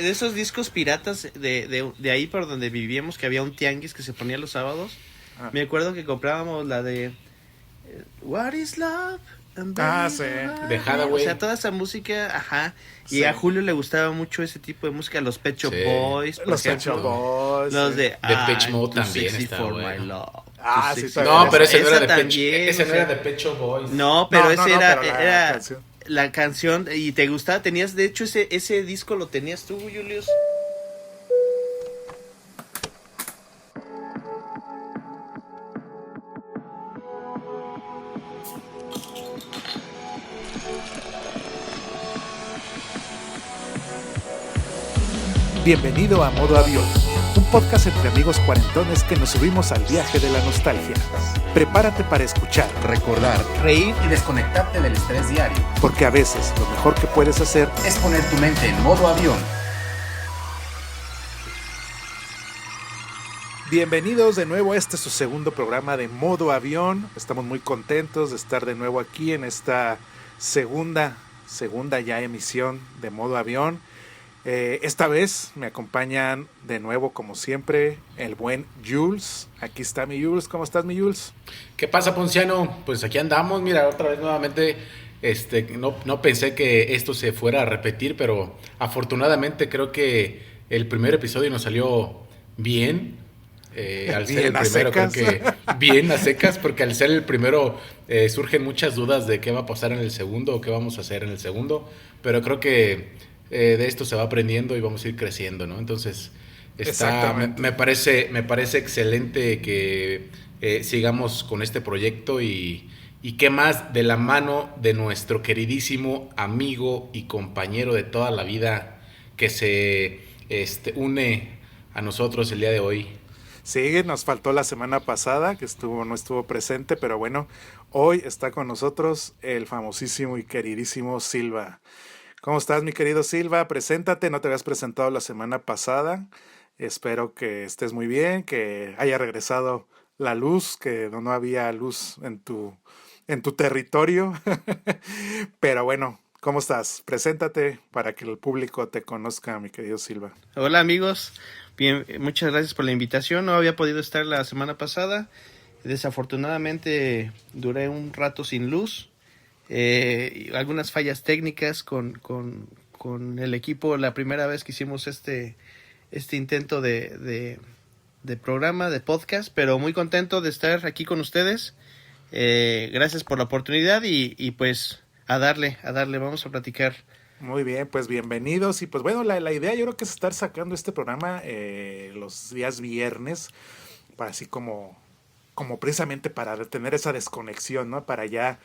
de esos discos piratas de ahí por donde vivíamos, que había un tianguis que se ponía los sábados. Me acuerdo que comprábamos la de What is Love? Sí. De Hathaway. O sea, toda esa música, ajá. Y Sí. a Julio le gustaba mucho ese tipo de música, los Pet Shop Sí. Boys, por Los Pet ejemplo. Shop Boys. Los sí. de Depeche Mode Too también Sexy está for bueno. My Love. Ah, Too sí, Sexy también. No, pero ese no Esa era de también, Ese o no sea, era de Pet Shop Boys. No, pero ese pero era canción. la canción. ¿Y te gustaba? Tenías, de hecho, ese disco lo tenías tú, Julius. Bienvenido a Modo Avión, un podcast entre amigos cuarentones que nos subimos al viaje de la nostalgia. Prepárate para escuchar, recordar, Reír. y desconectarte del estrés diario. porque a veces lo mejor que puedes hacer Es poner tu mente en modo avión. Bienvenidos de nuevo a este su segundo programa de Modo Avión. Estamos muy contentos de estar de nuevo aquí en esta segunda ya emisión de Modo Avión. Esta vez me acompañan de nuevo, como siempre, el buen Jules. Aquí está mi Jules. ¿Cómo estás, mi Jules? ¿Qué pasa, Ponciano? Pues aquí andamos, mira, otra vez nuevamente. No pensé que esto se fuera a repetir, pero afortunadamente creo que el primer episodio nos salió bien. Al ser Bien el a primero, creo secas. que bien a secas, porque al ser el primero surgen muchas dudas de qué va a pasar en el segundo o qué vamos a hacer en el segundo, pero creo que de esto se va aprendiendo y vamos a ir creciendo, ¿no? Entonces, me parece excelente que sigamos con este proyecto y qué más de la mano de nuestro queridísimo amigo y compañero de toda la vida que se une a nosotros el día de hoy. Sí, nos faltó la semana pasada, que no estuvo presente, pero bueno, hoy está con nosotros el famosísimo y queridísimo Silva. ¿Cómo estás, mi querido Silva? Preséntate, no te habías presentado la semana pasada. Espero que estés muy bien, que haya regresado la luz, que no había luz en tu territorio. Pero bueno, ¿cómo estás? Preséntate para que el público te conozca, mi querido Silva. Hola, amigos. Bien, muchas gracias por la invitación. No había podido estar la semana pasada. Desafortunadamente duré un rato sin luz. Algunas fallas técnicas con el equipo la primera vez que hicimos este intento de programa, de podcast, pero muy contento de estar aquí con ustedes. Gracias por la oportunidad y pues a darle, vamos a platicar. Muy bien, pues bienvenidos. Y pues bueno, la idea yo creo que es estar sacando este programa los días viernes, para así como precisamente para tener esa desconexión, ¿no? Para ya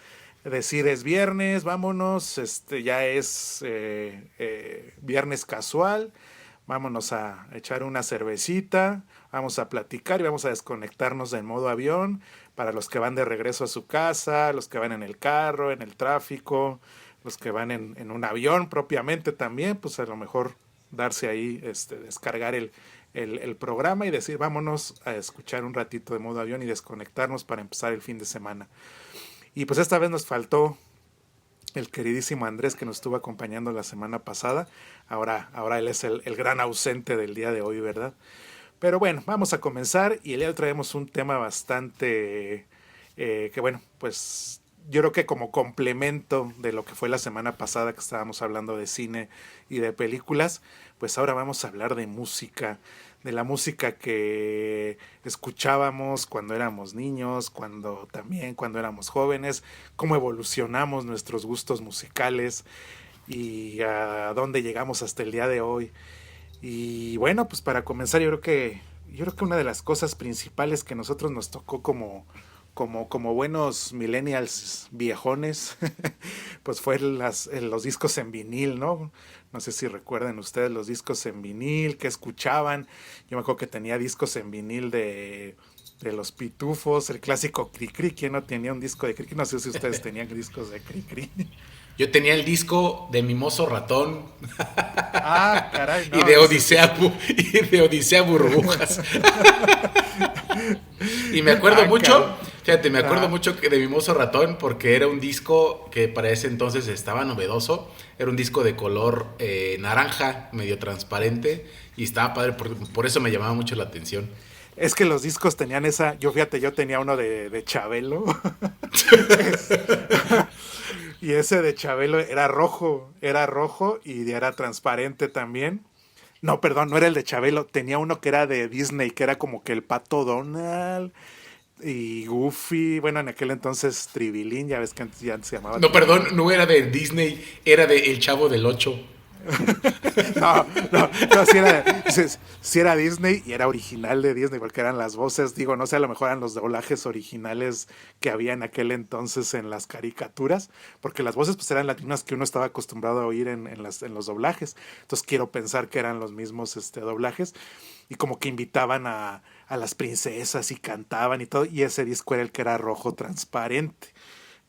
decir es viernes, vámonos, ya es viernes casual, vámonos a echar una cervecita, vamos a platicar y vamos a desconectarnos en modo avión para los que van de regreso a su casa, los que van en el carro, en el tráfico, los que van en un avión propiamente también, pues a lo mejor darse ahí, descargar el programa y decir vámonos a escuchar un ratito de modo avión y desconectarnos para empezar el fin de semana. Y pues esta vez nos faltó el queridísimo Andrés, que nos estuvo acompañando la semana pasada. Ahora él es el gran ausente del día de hoy, ¿verdad? Pero bueno, vamos a comenzar y el día de hoy traemos un tema bastante que bueno, pues yo creo que como complemento de lo que fue la semana pasada que estábamos hablando de cine y de películas, pues ahora vamos a hablar de música, de la música que escuchábamos cuando éramos niños, cuando éramos jóvenes, cómo evolucionamos nuestros gustos musicales y a dónde llegamos hasta el día de hoy. Y bueno, pues para comenzar, yo creo que una de las cosas principales que nosotros nos tocó como buenos millennials viejones, pues fue los discos en vinil, ¿no? No sé si recuerdan ustedes los discos en vinil, que escuchaban. Yo me acuerdo que tenía discos en vinil de los Pitufos, el clásico Cricri. ¿Quién no tenía un disco de Cricri? No sé si ustedes tenían discos de Cricri. Yo tenía el disco de Mimoso Ratón. Ah, caray. No, y de Odisea Burbujas. Y me acuerdo mucho, Fíjate, me acuerdo mucho de Mimoso Ratón porque era un disco que para ese entonces estaba novedoso. Era un disco de color naranja, medio transparente, y estaba padre, por eso me llamaba mucho la atención. Es que los discos tenían yo tenía uno de Chabelo. Y ese de Chabelo era rojo y era transparente también. No, perdón, no era el de Chabelo, tenía uno que era de Disney, que era como que el Pato Donald y Goofy, bueno, en aquel entonces Tribilín, ya ves que antes ya se llamaba. No, perdón, no era de Disney, era de El Chavo del Ocho. No, sí era Disney y era original de Disney porque eran las voces, digo, no sé, a lo mejor eran los doblajes originales que había en aquel entonces en las caricaturas, porque las voces pues eran las mismas que uno estaba acostumbrado a oír en los doblajes, entonces quiero pensar que eran los mismos doblajes y como que invitaban a las princesas y cantaban y todo, y ese disco era el que era rojo transparente.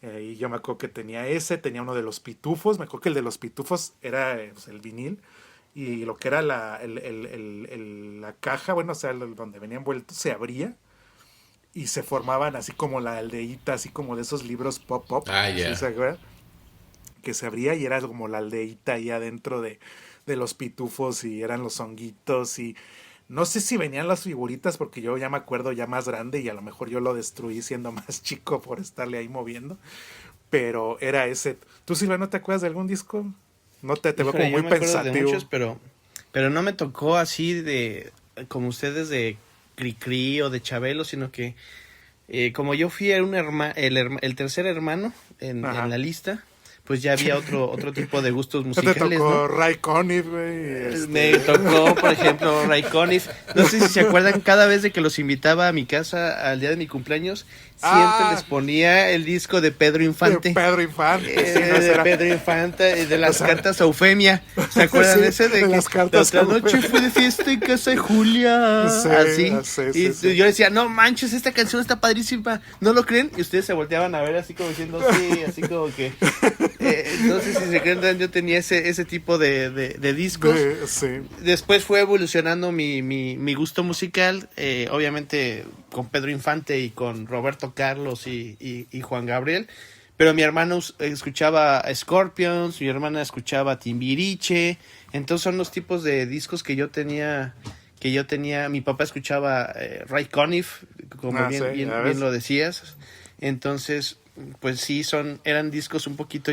Y yo me acuerdo que tenía uno de los Pitufos, me acuerdo que el de los Pitufos era pues, el vinil, y lo que era la caja, bueno, o sea, donde venía envuelto, se abría, y se formaban así como la aldeíta, así como de esos libros pop-up, ¿sí se acuerdan? Que se abría y era como la aldeíta ahí adentro de los Pitufos, y eran los honguitos, y no sé si venían las figuritas porque yo ya me acuerdo ya más grande y a lo mejor yo lo destruí siendo más chico por estarle ahí moviendo. Pero era ese. ¿Tú, Silvia, no te acuerdas de algún disco? No te veo como muy pensativo. De muchos, pero no me tocó así de como ustedes de Cricri o de Chabelo, sino que como yo fui el tercer hermano en la lista, pues ya había otro tipo de gustos musicales, ¿no te tocó, ¿no? Ray Conniff, güey? Me tocó, por ejemplo, Ray Conniff. No sé si se acuerdan, cada vez de que los invitaba a mi casa al día de mi cumpleaños, siempre les ponía el disco de Pedro Infante. De Pedro Infante. Pedro Infante, de las cartas a Eufemia. ¿Se acuerdan ese? De las cartas la otra noche fue de fiesta en casa de Julia. Sí, así. Sí. Yo decía, no manches, esta canción está padrísima. ¿No lo creen? Y ustedes se volteaban a ver así como diciendo, sí, así como que... entonces, si se creen, yo tenía ese tipo de discos. Sí. Después fue evolucionando mi gusto musical, obviamente con Pedro Infante y con Roberto Carlos y Juan Gabriel. Pero mi hermano escuchaba Scorpions, mi hermana escuchaba Timbiriche. Entonces son los tipos de discos que yo tenía. Mi papá escuchaba Ray Conniff, como bien lo decías. Entonces, pues sí, eran discos un poquito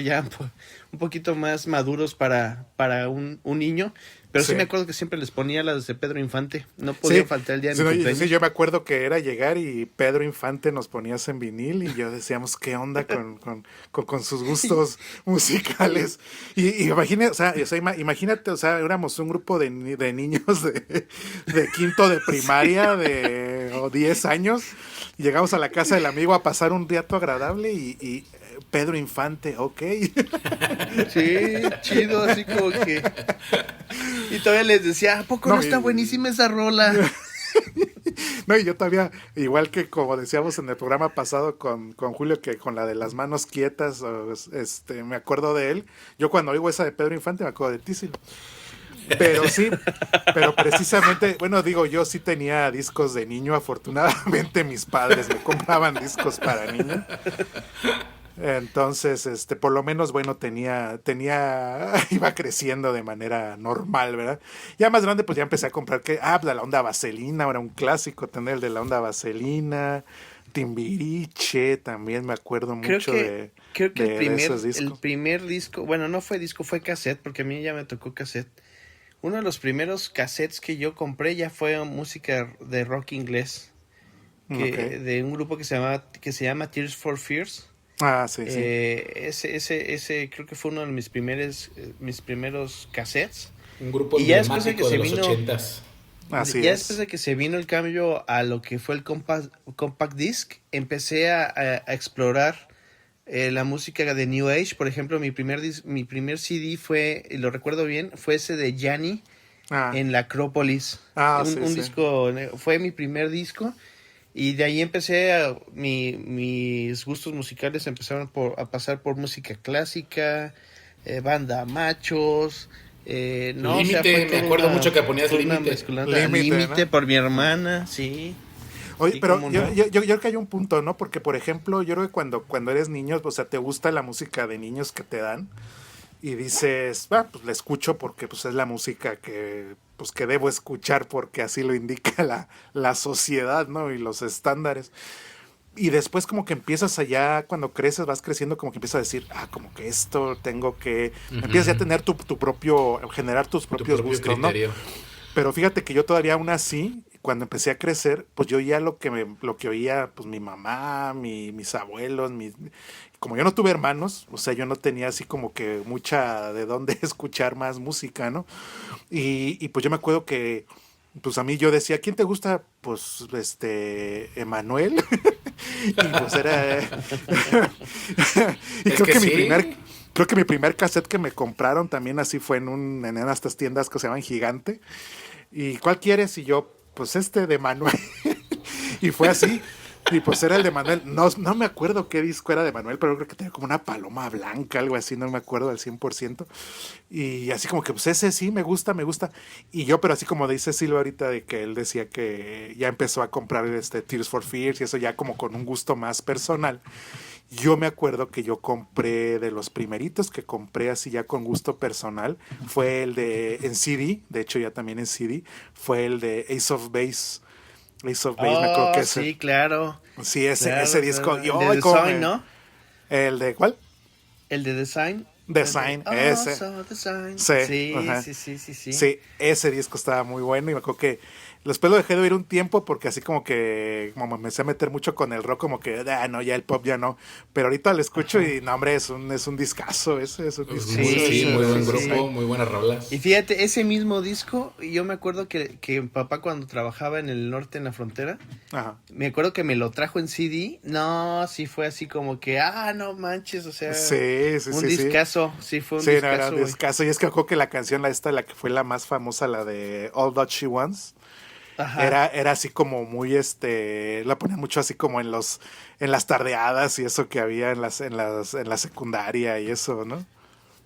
más maduros para un niño, pero sí me acuerdo que siempre les ponía las de Pedro Infante, no podía faltar el día de mi cumpleaños. Sí, yo me acuerdo que era llegar y Pedro Infante nos ponías en vinil y yo decíamos, ¿qué onda con sus gustos musicales? Y imagínate, o sea, éramos un grupo de niños de quinto de primaria o 10 años, y llegamos a la casa del amigo a pasar un rato agradable y Pedro Infante, ok. Sí, chido, así como que... Y todavía les decía, ¿a poco no está buenísima esa rola? No, y yo todavía, igual que como decíamos en el programa pasado con Julio, que con la de las manos quietas, me acuerdo de él. Yo cuando oigo esa de Pedro Infante me acuerdo de ti, sí. Pero sí, pero precisamente, bueno, digo, yo sí tenía discos de niño, afortunadamente mis padres me compraban discos para niño. Entonces, por lo menos, bueno, iba creciendo de manera normal, ¿verdad? Ya más grande, pues ya empecé a comprar la onda Vaselina, ahora un clásico, tener el de la onda Vaselina, Timbiriche, también me acuerdo mucho de esos discos. El primer disco, bueno, no fue disco, fue cassette, porque a mí ya me tocó cassette. Uno de los primeros cassettes que yo compré ya fue música de rock inglés, de un grupo que se llama Tears for Fears. Ah, sí. Ese creo que fue uno de mis primeros cassettes. Un grupo emblemático de los 80s. Después de que se vino el cambio a lo que fue el compact disc, empecé a explorar la música de New Age. Por ejemplo, mi primer CD fue, y lo recuerdo bien, fue ese de Yanni en la Acrópolis. Un disco, fue mi primer disco. Y de ahí empecé mis gustos musicales empezaron a pasar por música clásica, banda machos, Límite, me acuerdo mucho que ponías Límite. Límite, ¿no? Por mi hermana, sí. Oye, Sí, pero cómo yo, no. yo creo que hay un punto, ¿no? Porque, por ejemplo, yo creo que cuando eres niño, o sea, te gusta la música de niños que te dan y dices, pues la escucho porque pues es la música que debo escuchar porque así lo indica la sociedad, ¿no? Y los estándares. Y después como que empiezas allá, cuando creces, vas creciendo, como que empiezas a decir, como que esto tengo que... Empiezas ya a tener tu propio, generar tus Tu propios propio gustos, ¿no? criterio. Pero fíjate que yo todavía aún así, cuando empecé a crecer, pues yo ya lo que oía, pues mi mamá, mis abuelos, como yo no tuve hermanos, o sea, yo no tenía así como que mucha de dónde escuchar más música, ¿no? Y pues yo me acuerdo que, pues a mí yo decía, ¿quién te gusta? Pues, Emanuel. Y pues era... y Es creo que que sí. creo que mi primer cassette que me compraron también así fue en estas tiendas que se llaman Gigante. ¿Y cuál quieres? Y yo, pues de Manuel. Y fue así. Y pues era el de Manuel. No me acuerdo qué disco era de Manuel, pero creo que tenía como una paloma blanca, algo así, no me acuerdo al 100%. Y así como que, pues ese sí, me gusta. Y yo, pero así como dice Silva ahorita, de que él decía que ya empezó a comprar Tears for Fears y eso ya como con un gusto más personal. Yo me acuerdo que yo compré, de los primeritos que compré así ya con gusto personal, fue el en CD, de hecho ya también en CD, fue el de Ace of Base. Ace of Base, me acuerdo Oh, que ese. sí, claro. Sí, ese Claro, disco. claro. Y El de hoy como Design, ¿no? ¿El de cuál? El de Design. Design, Oh, ese. so Design. Sí, Sí, ajá. sí, sí, sí, sí. Sí, ese disco estaba muy bueno y me acuerdo que después lo dejé de oír un tiempo porque así como me empecé a meter mucho con el rock, como que, no, ya el pop ya no. Pero ahorita lo escucho y no, hombre, es un discazo ese, es un discazo. Sí, Sí, muy buen sí, grupo, sí. muy buenas rolas. Y fíjate, ese mismo disco, yo me acuerdo que mi papá cuando trabajaba en el norte, en la frontera, Ajá. me acuerdo que me lo trajo en CD. No, sí fue así como que, no manches, o sea, Sí, un discazo, sí fue un Sí, no, era discazo, un güey. discazo. Y es que creo que la canción, la que fue la más famosa, la de All That She Wants, Ajá. era así como muy, la ponían mucho así como en las tardeadas y eso que había en la secundaria y eso, ¿no?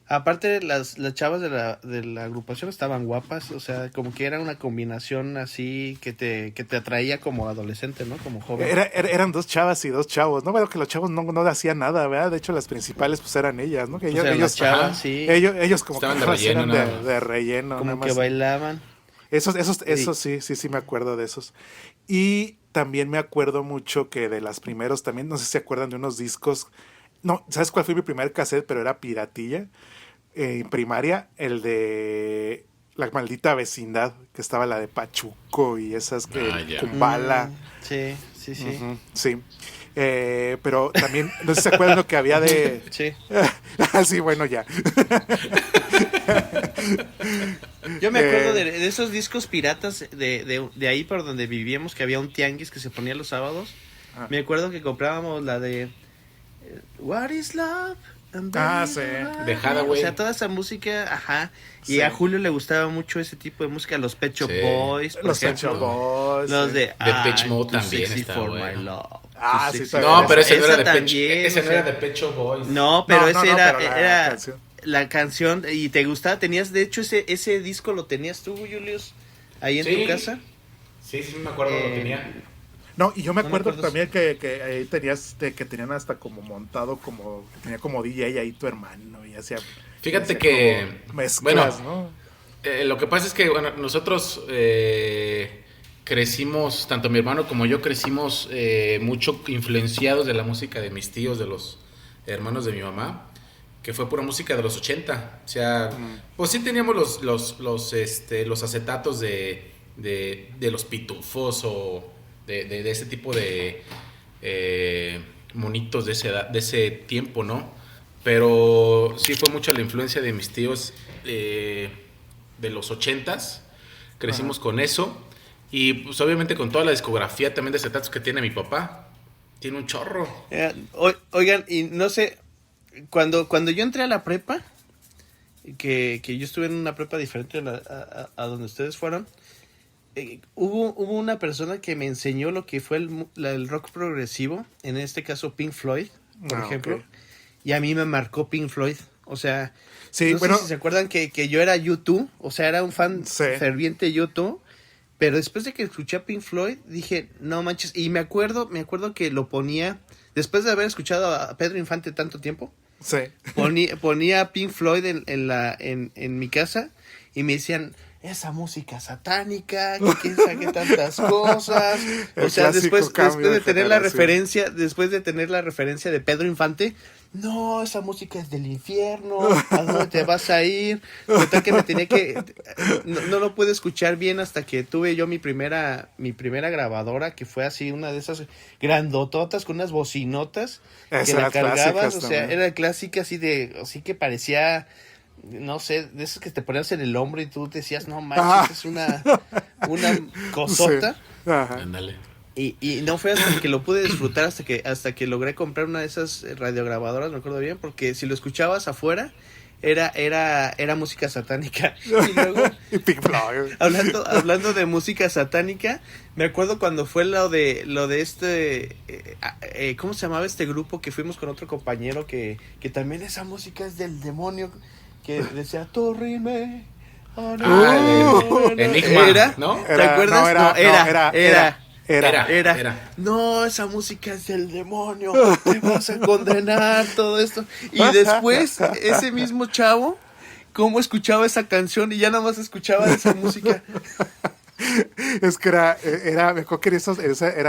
Aparte, las chavas de la agrupación estaban guapas, o sea, como que era una combinación así que te atraía como adolescente, ¿no? Como joven. Eran dos chavas y dos chavos, ¿no? Bueno, que los chavos no hacían nada, ¿verdad? De hecho, las principales pues eran ellas, ¿no? Que Pues eran las chavas, ajá. sí, ellos como Estaban que de nada más relleno, eran nada más. de relleno, como nada que más. bailaban. Esos sí me acuerdo de esos. Y también me acuerdo mucho que de las primeros también, no sé si se acuerdan de unos discos. No, ¿sabes cuál fue mi primer cassette? Pero era piratilla. En primaria, el de La Maldita Vecindad, que estaba la de Pachuco y esas que Ya. Kumbala. Sí, sí, sí. Ujú, sí. Pero también, no sé si se acuerdan lo que había de... Sí. Sí, bueno, ya. Yo me acuerdo de esos discos piratas de ahí por donde vivíamos, que había un tianguis que se ponía los sábados. Ah. Me acuerdo que comprábamos la de What is Love? And Sí. De Hathaway. O sea, toda esa música, ajá. Y Sí. a Julio le gustaba mucho ese tipo de música, los Pet Shop Sí. Boys, por Los Pet ejemplo. Shop Boys. Los sí. de Depeche Mode Too también Sexy está for bueno. My Love. Ah, Too sí, Sexy también. No, pero ese no Esa era de Pecho, también, ese o no era sea. de Pecho Boys. No, pero ese pero era, la canción. la canción. ¿Y te gustaba? Tenías, de hecho, ese disco lo tenías tú, Julius, ahí en Sí. tu casa. Sí, me acuerdo, lo tenía. No, y yo me No me acuerdo acuerdo. también que ahí tenías, que tenían hasta como montado, tenía como DJ ahí tu hermano y hacía... Fíjate hacía que, como mezclas, bueno, ¿no? lo que pasa es que, bueno, nosotros crecimos, tanto mi hermano como yo crecimos mucho influenciados de la música de mis tíos, de los hermanos de mi mamá, que fue pura música de los 80. O sea, pues sí teníamos los acetatos de los Pitufos o de ese tipo de monitos de ese tiempo, ¿no? Pero sí fue mucho la influencia de mis tíos de los 80s. Crecimos con eso. Y pues obviamente con toda la discografía también de acetatos que tiene mi papá. Tiene un chorro. Oigan, y no sé, cuando yo entré a la prepa, que yo estuve en una prepa diferente a donde ustedes fueron, hubo una persona que me enseñó lo que fue el rock progresivo, en este caso Pink Floyd, por ejemplo, ok. y a mí me marcó Pink Floyd, o sea, Sí, no bueno, sé si se acuerdan que yo era U2, o sea, era un fan Sí. ferviente de U2, Pero después de que escuché a Pink Floyd, dije, no manches. Y me acuerdo que lo ponía, después de haber escuchado a Pedro Infante tanto tiempo, Sí. ponía Pink Floyd en mi casa y me decían, esa música satánica, que quién sabe qué tantas cosas. O El sea, clásico después cambio de de tener la generación. referencia de Pedro Infante, no, esa música es del infierno, ¿a dónde te vas a ir? Total que me tenía que, no lo pude escuchar bien hasta que tuve yo mi primera grabadora, que fue así una de esas grandototas con unas bocinotas que Esas la eran cargabas, clásicas o sea, también. era clásica así que parecía, no sé, de esos que te ponías en el hombro y tú decías, no manches, es una cosota. Sí. Ajá. Ándale. Y no fue hasta que lo pude disfrutar, hasta que logré comprar una de esas radiograbadoras, me acuerdo bien, porque si lo escuchabas afuera, era música satánica. Y luego, Y Pink Floyd. hablando de música satánica, me acuerdo cuando fue lo de este, ¿cómo se llamaba este grupo que fuimos con otro compañero que también esa música es del demonio, que decía, Torrime. Oh, no, Enigma, ¿Era? ¿no? ¿Te acuerdas? Era. Era. No, esa música es del demonio, te vas a condenar, todo esto. Y después, ese mismo chavo, cómo escuchaba esa canción y ya nada más escuchaba esa música. Es que me acuerdo que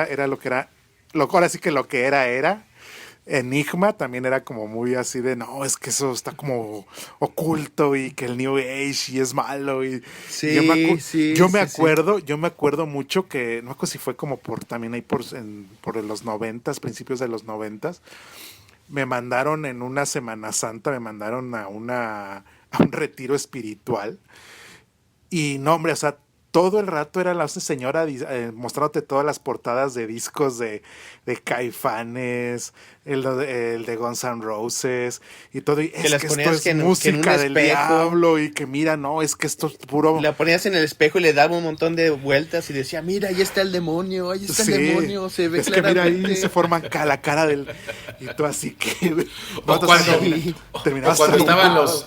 era lo que era, ahora sí que lo que era. Enigma también era como muy así de, no, es que eso está como oculto y que el New Age y es malo. Y Sí, yo me acuerdo mucho que, no me acuerdo si fue como también ahí por los 90s, principios de los 90s, me mandaron en una Semana Santa, me mandaron a un retiro espiritual. Y no, hombre, o sea, todo el rato era la señora mostrándote todas las portadas de discos de Caifanes, el de Guns N' Roses y todo. Y es las que ponías esto que es en un música del espejo. diablo y que mira, no, es que esto es puro... La ponías en el espejo y le daba un montón de vueltas y decía, mira, ahí está el demonio, ahí está Sí, el demonio, se ve es que mira ahí claramente. se forman la cara del... Y tú así que... O cuando, terminabas o cuando estaban traumado.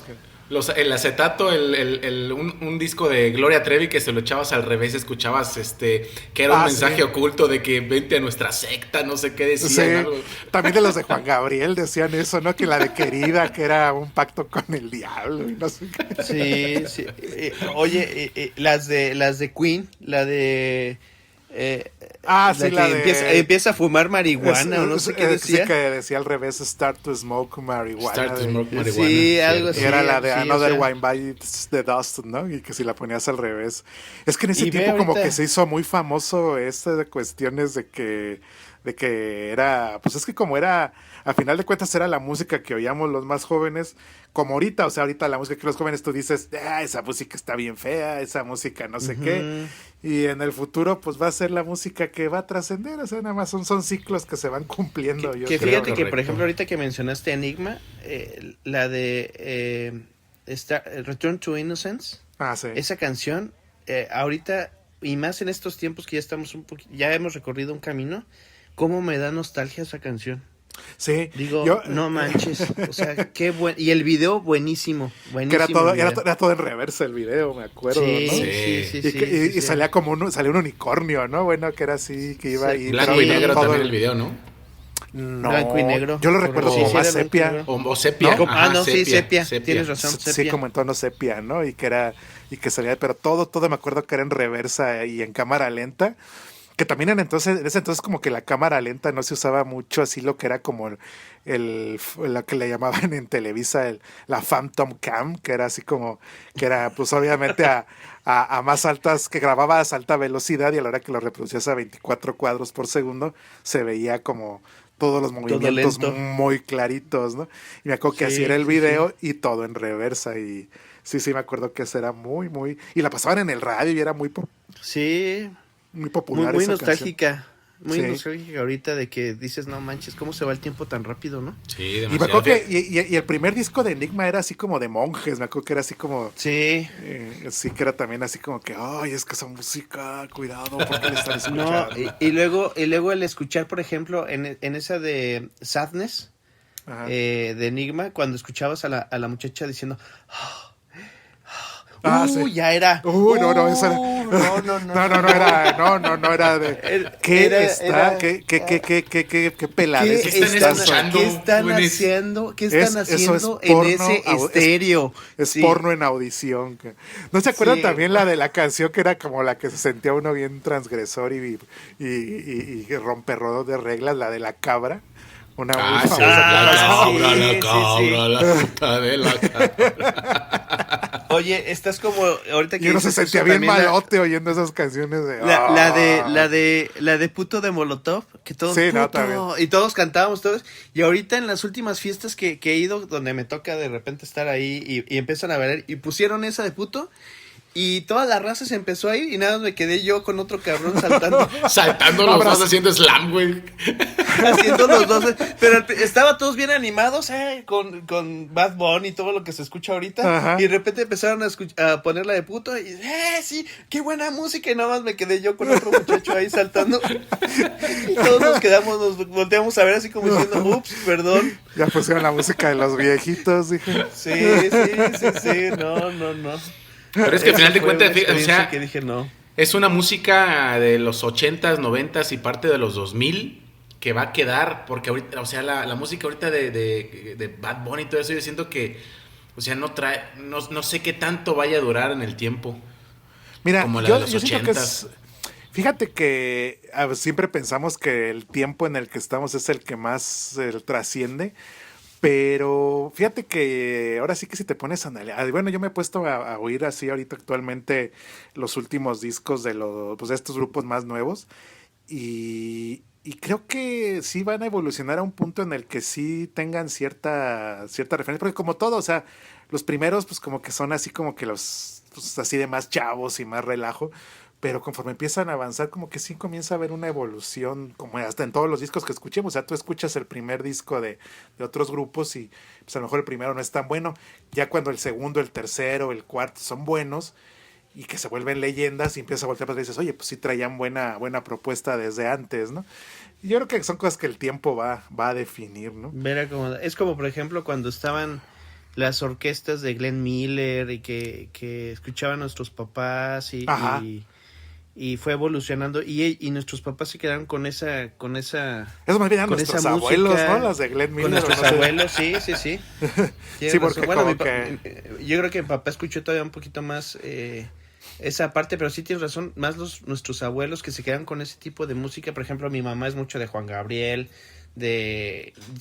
el acetato, un disco de Gloria Trevi que se lo echabas al revés, escuchabas que era un mensaje sí. oculto de que vente a nuestra secta, no sé qué Sí, decían. Algo. también de los de Juan Gabriel decían eso, ¿no? Que la de Querida, que era un pacto con el diablo y no sé qué. Sí, sí. Oye, las de Queen, la de... Sí, la que de... empieza a fumar marihuana o no sé qué decía. Sí, que decía al revés, Start to Smoke Marihuana. Start to Smoke Sí, Marihuana. algo Y así. era la de sí, Another o sea, Wine Bites the Dust, ¿no? Y que si la ponías al revés. Es que en ese Y ve tiempo como ahorita- que se hizo muy famoso de cuestiones de que era, pues es que como era, a final de cuentas era la música que oíamos los más jóvenes, como ahorita, o sea, ahorita la música que los jóvenes tú dices, esa música está bien fea, esa música no sé qué, y en el futuro pues va a ser la música que va a trascender, o sea, nada más son ciclos que se van cumpliendo. Yo que creo. fíjate que, por correcto. ejemplo, ahorita que mencionaste Enigma, la de Return to Innocence, Sí. esa canción, ahorita, y más en estos tiempos que ya estamos ya hemos recorrido un camino, cómo me da nostalgia esa canción. Sí. Digo, Yo- no manches, o sea, qué buen, y el video buenísimo, que buenísimo. era todo, el video. era todo en reversa el video, me acuerdo, Sí, ¿no? sí, sí, Y, sí, que- y sí. salía salió un unicornio, ¿no? Bueno, que era así, que iba Sí. ahí. Blanco pero y negro todo también el video, ¿no? No, Blanco y negro. Yo lo recuerdo Sí, como sí, más era blanco y sepia. negro. O sepia. ¿No? Ajá, no, sí, sepia. Tienes razón. Sí, sepia. como en tono sepia, ¿no? Y que salía, pero todo me acuerdo que era en reversa y en cámara lenta. Que también en ese entonces como que la cámara lenta no se usaba mucho, así lo que era como lo que le llamaban en Televisa la Phantom Cam, que era así como, que era pues obviamente a más altas, que grababas a alta velocidad y a la hora que lo reproducías a 24 cuadros por segundo, se veía como todos los movimientos lento. muy claritos, ¿no? Y me acuerdo que Sí, así era el sí, video y todo en reversa y sí, me acuerdo que eso era muy, muy... Y la pasaban en el radio y era muy Sí, popular muy esa nostálgica. Muy Sí. nostálgica ahorita de que dices, no manches, cómo se va el tiempo tan rápido, ¿no? Sí, canción. Y me demasiado. acuerdo que y el primer disco de Enigma era así como de monjes, me acuerdo que era así como... Sí. sí, que era también así como que, ay, es que esa música, cuidado, porque le están No, escuchando. y luego el escuchar, por ejemplo, en esa de Sadness, Ajá. de Enigma, cuando escuchabas a la muchacha diciendo, Sí. Ya era. No, eso era. No era de. ¿Qué Era- qué peladez ¿Qué están estás escuchando? ¿Qué están jóvenes? haciendo? ¿Qué Es- están eso haciendo es en porno ese estéreo? Es Sí. porno en audición. ¿No se acuerdan Sí. también la de la canción que era como la que se sentía uno bien transgresor y romperrodo de reglas, la de la cabra? Una muy Sí, famosa. la sí, cabra, la puta de la cabra. Oye, estás como ahorita que Y uno se dices sentía eso, bien también malote oyendo esas canciones de. la de puto de Molotov, que todos Sí, no, puto, también. y todos cantábamos todos. Y ahorita en las últimas fiestas que he ido, donde me toca de repente estar ahí y empiezan a ver y pusieron esa de puto. Y toda la raza se empezó a ir y nada más me quedé yo con otro cabrón saltando. Saltando los dos haciendo slam, güey. Haciendo los dos. Pero estaba todos bien animados, con Bad Bunny y todo lo que se escucha ahorita. Ajá. Y de repente empezaron a poner la de puto. Y sí, qué buena música. Y nada más me quedé yo con otro muchacho ahí saltando. Y todos nos quedamos, nos volteamos a ver así como diciendo, ups, perdón. Ya pusieron la música de los viejitos, dije. Sí, no. Pero es que al final de Esa fue cuentas, una o experiencia sea, que dije no. es una música de los 80s, 90s y parte de los 2000 que va a quedar, porque ahorita, o sea, la música ahorita de Bad Bunny y todo eso, yo siento que, o sea, no sé qué tanto vaya a durar en el tiempo. Mira, Como la de yo los siento que 80s. fíjate que siempre pensamos que el tiempo en el que estamos es el que más trasciende, pero fíjate que ahora sí que si te pones a analizar, bueno, yo me he puesto a oír así ahorita actualmente los últimos discos de de estos grupos más nuevos y creo que sí van a evolucionar a un punto en el que sí tengan cierta referencia, porque como todo, o sea, los primeros pues como que son así como que los pues, así de más chavos y más relajo, pero conforme empiezan a avanzar como que sí comienza a haber una evolución, como hasta en todos los discos que escuchemos, o sea, tú escuchas el primer disco de otros grupos y pues a lo mejor el primero no es tan bueno, ya cuando el segundo, el tercero, el cuarto son buenos y que se vuelven leyendas y empiezas a voltear para atrás y dices, oye, pues sí traían buena propuesta desde antes, ¿no? Y yo creo que son cosas que el tiempo va a definir, ¿no? Es como por ejemplo cuando estaban las orquestas de Glenn Miller y que escuchaban nuestros papás Ajá. y fue evolucionando y nuestros papás se quedaron con esa Eso más bien eran con nuestros esa abuelos, música, ¿no? Las de Glenn Miller. con nuestros no sé. abuelos, sí. Sí, Tienes porque razón. Bueno, como que yo creo que mi papá escuchó todavía un poquito más esa parte, pero sí tienes razón, más nuestros abuelos que se quedan con ese tipo de música. Por ejemplo, mi mamá es mucho de Juan Gabriel,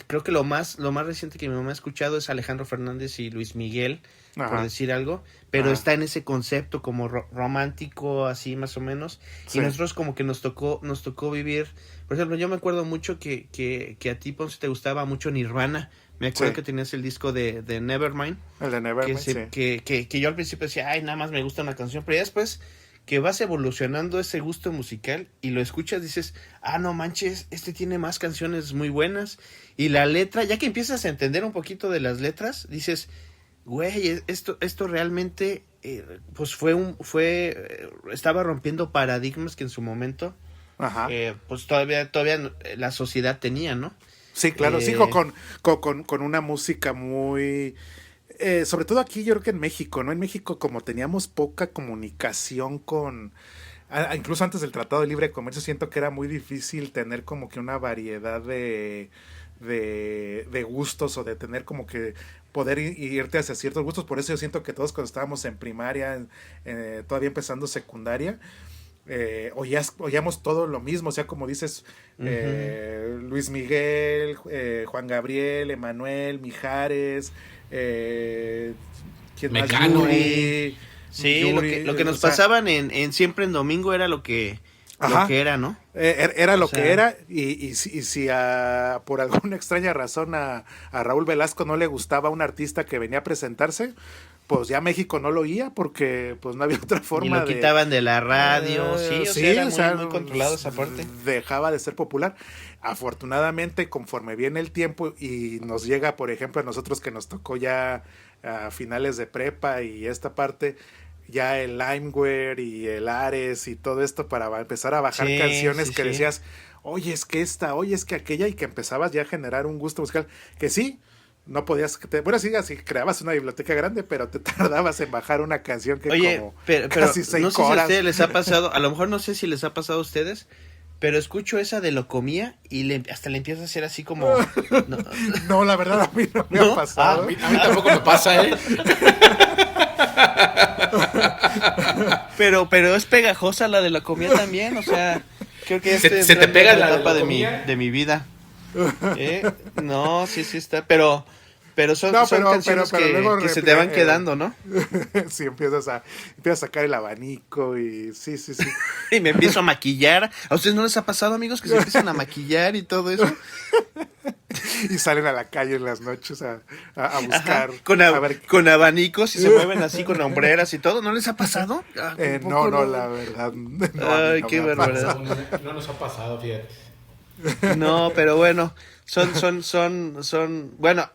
creo que lo más reciente que mi mamá ha escuchado es Alejandro Fernández y Luis Miguel, por Ajá. decir algo, pero Ajá. está en ese concepto como romántico, así más o menos. Sí. Y nosotros como que nos tocó vivir, por ejemplo, yo me acuerdo mucho que a ti, Ponce, te gustaba mucho Nirvana. Me acuerdo Sí. que tenías el disco de Nevermind, El de Nevermind, sí. que yo al principio decía, ay, nada más me gusta una canción, pero ya después que vas evolucionando ese gusto musical y lo escuchas, dices, no manches, este tiene más canciones muy buenas. Y la letra, ya que empiezas a entender un poquito de las letras, dices, güey, esto realmente, pues estaba rompiendo paradigmas que en su momento, Ajá. pues todavía la sociedad tenía, ¿no? Sí, claro, sí, con una música muy... sobre todo aquí, yo creo que en México, ¿no? En México, como teníamos poca comunicación incluso antes del Tratado de Libre Comercio, siento que era muy difícil tener como que una variedad de gustos o de tener como que poder irte hacia ciertos gustos. Por eso yo siento que todos cuando estábamos en primaria, todavía empezando secundaria, oíamos todo lo mismo, o sea, como dices, Luis Miguel, Juan Gabriel, Emanuel, Mijares, ¿quién más? Mecano. Yuri, Sí, Yuri, lo que nos o sea, pasaban en Siempre en Domingo era lo que era, ¿no? Era lo O sea, que era, y si por alguna extraña razón a Raúl Velasco no le gustaba un artista que venía a presentarse, pues ya México no lo oía porque pues no había otra forma y lo de... quitaban de la radio, sí, era o sea, muy controlado esa parte. Dejaba de ser popular. Afortunadamente, conforme viene el tiempo y nos llega, por ejemplo, a nosotros que nos tocó ya a finales de prepa y esta parte, ya el Limeware y el Ares y todo esto para empezar a bajar canciones que decías, oye, es que esta, oye, es que aquella, y que empezabas ya a generar un gusto musical que sí, no podías, bueno, sí, así creabas una biblioteca grande, pero te tardabas en bajar una canción que Oye, como pero casi 6 no sé si a horas. ustedes les ha pasado, a lo mejor no sé si les ha pasado a ustedes, pero escucho esa de Locomía y hasta le empieza a hacer así como... No, No, la verdad a mí no me ¿No? ha pasado. A mí tampoco me pasa, ¿eh? pero es pegajosa la de Locomía también, o sea, creo que Se te pega la de etapa de Locomía. mi vida. No, sí está, pero son, No, son pero canciones luego que se te van quedando, ¿no? Sí, empiezas a sacar el abanico y sí. Y me empiezo a maquillar. ¿A ustedes no les ha pasado, amigos, que se empiezan a maquillar y todo eso? Y salen a la calle en las noches a buscar. Ajá, a ver. con abanicos y se mueven así con hombreras y todo. ¿No les ha pasado? ¿Un poco No, la verdad. No, a mí Ay, no qué me ha barbaridad. pasado. No nos ha pasado, fíjate. No, pero bueno, son, bueno,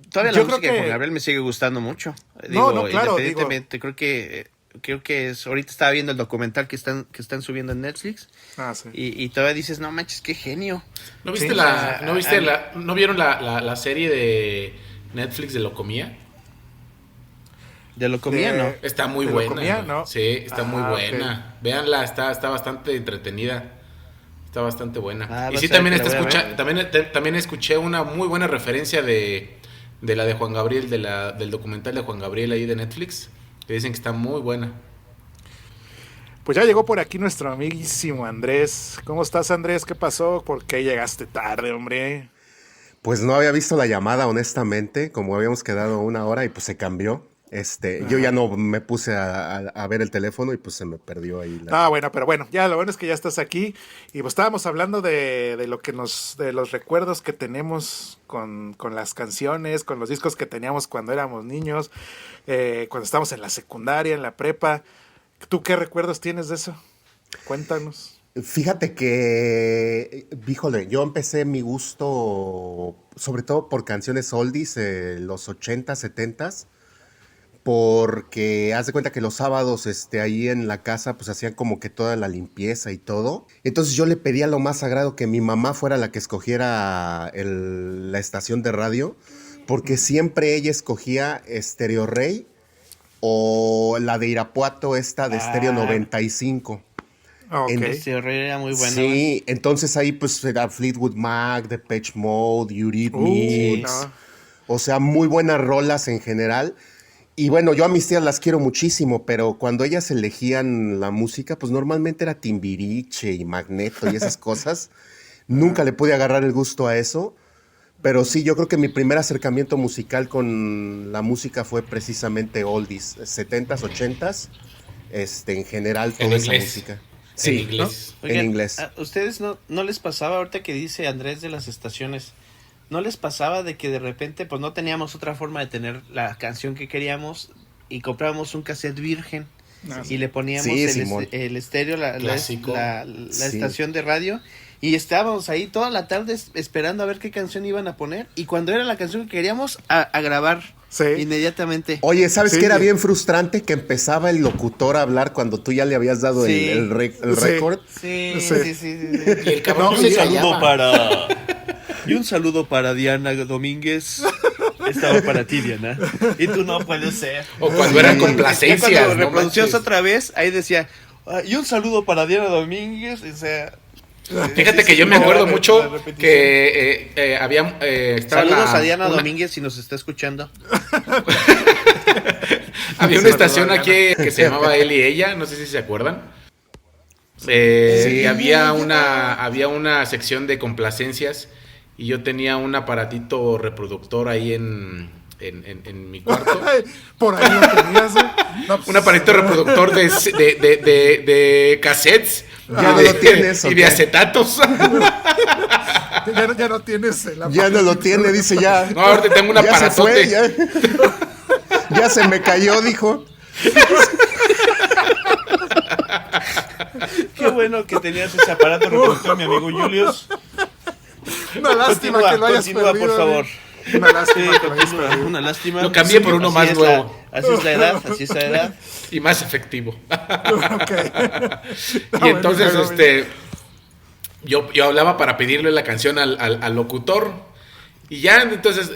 todavía la Yo creo música de que- Juan Gabriel me sigue gustando mucho. No, claro, independientemente, creo que es, ahorita estaba viendo el documental que están subiendo en Netflix Sí. y todavía dices, no manches, qué genio. ¿No viste Sí, ¿no vieron la serie de Netflix de Locomía? De Locomía, De- ¿no? Está muy ¿De buena. Locomía? güey. No. Sí, está muy Ah, buena. Véanla, está bastante entretenida. Está bastante buena. Ah, Y vas sí, a ver también que la voy a ver. también escuché una muy buena referencia de la de Juan Gabriel, del documental de Juan Gabriel ahí de Netflix, que dicen que está muy buena. Pues ya llegó por aquí nuestro amiguísimo Andrés. ¿Cómo estás, Andrés? ¿Qué pasó? ¿Por qué llegaste tarde, hombre? Pues no había visto la llamada, honestamente, como habíamos quedado 1 hora y pues se cambió. Yo ya no me puse a ver el teléfono y pues se me perdió ahí Bueno, pero bueno, ya lo bueno es que ya estás aquí. Y pues estábamos hablando de lo que de los recuerdos que tenemos con las canciones, con los discos que teníamos cuando éramos niños, cuando estábamos en la secundaria, en la prepa. ¿Tú qué recuerdos tienes de eso? Cuéntanos. Fíjate que, híjole, yo empecé mi gusto, sobre todo por canciones oldies, los 80, 70, porque haz de cuenta que los sábados ahí en la casa pues hacían como que toda la limpieza y todo. Entonces yo le pedía lo más sagrado que mi mamá fuera la que escogiera la estación de radio, porque siempre ella escogía Stereo Rey o la de Irapuato, esta de Stereo 95. Ok. Este horror era muy bueno. Sí, entonces ahí pues era Fleetwood Mac, Depeche Mode, Eurythmics, No. o sea, muy buenas rolas en general. Y bueno, yo a mis tías las quiero muchísimo, pero cuando ellas elegían la música, pues normalmente era Timbiriche y Magneto y esas cosas. Nunca le pude agarrar el gusto a eso, pero sí, yo creo que mi primer acercamiento musical con la música fue precisamente oldies, 70s, 80s, en general En toda esa inglés. música. En Sí, inglés. en inglés. ¿A ustedes no les pasaba, ahorita que dice Andrés de las estaciones, no les pasaba de que de repente pues no teníamos otra forma de tener la canción que queríamos y comprábamos un cassette virgen y le poníamos Sí, Simón. el estéreo, la Clásico. Sí. estación de radio y estábamos ahí toda la tarde esperando a ver qué canción iban a poner y cuando era la canción que queríamos a grabar Sí. inmediatamente. Oye, ¿sabes Sí. qué era bien frustrante? Que empezaba el locutor a hablar cuando tú ya le habías dado Sí. el Sí. récord. Sí, Sí. sí, sí, sí, sí. Y el cabrón No, se y un callaba. Y un saludo para Diana Domínguez. Estaba para ti, Diana. Y tú no puedes ser. O cuando eran Ya complacencias. cuando no reproducías manches. otra vez, ahí decía, y un saludo para Diana Domínguez. O sea, Fíjate sí, que sí, yo me sí, acuerdo la mucho repetición. que había. Estaba Saludos la- a Diana una- Domínguez si nos está escuchando. Había una Saludos, estación Diana. aquí que se llamaba Él y Ella, no sé si se acuerdan. Y había una sección de complacencias y yo tenía un aparatito reproductor ahí en mi cuarto. Por ahí lo tenías. No, pues, Un aparatito reproductor de cassettes Ya y no de, lo tienes, y de ¿ok? acetatos. ya no tienes el Ya no lo tiene, dice ya. No, ahorita tengo un Ya se fue, aparatote. ya se me cayó, dijo. Qué bueno que tenías ese aparato reproductor, mi amigo Julius. Una lástima Continúa, que lo hayas continúa, perdido. por favor. Una lástima Sí, que lo hayas continúa, perdido. una lástima. Lo cambié por uno así más es nuevo. así es la edad, así es la edad. Y más efectivo. Ok. Y entonces, yo hablaba para pedirle la canción al locutor Y ya entonces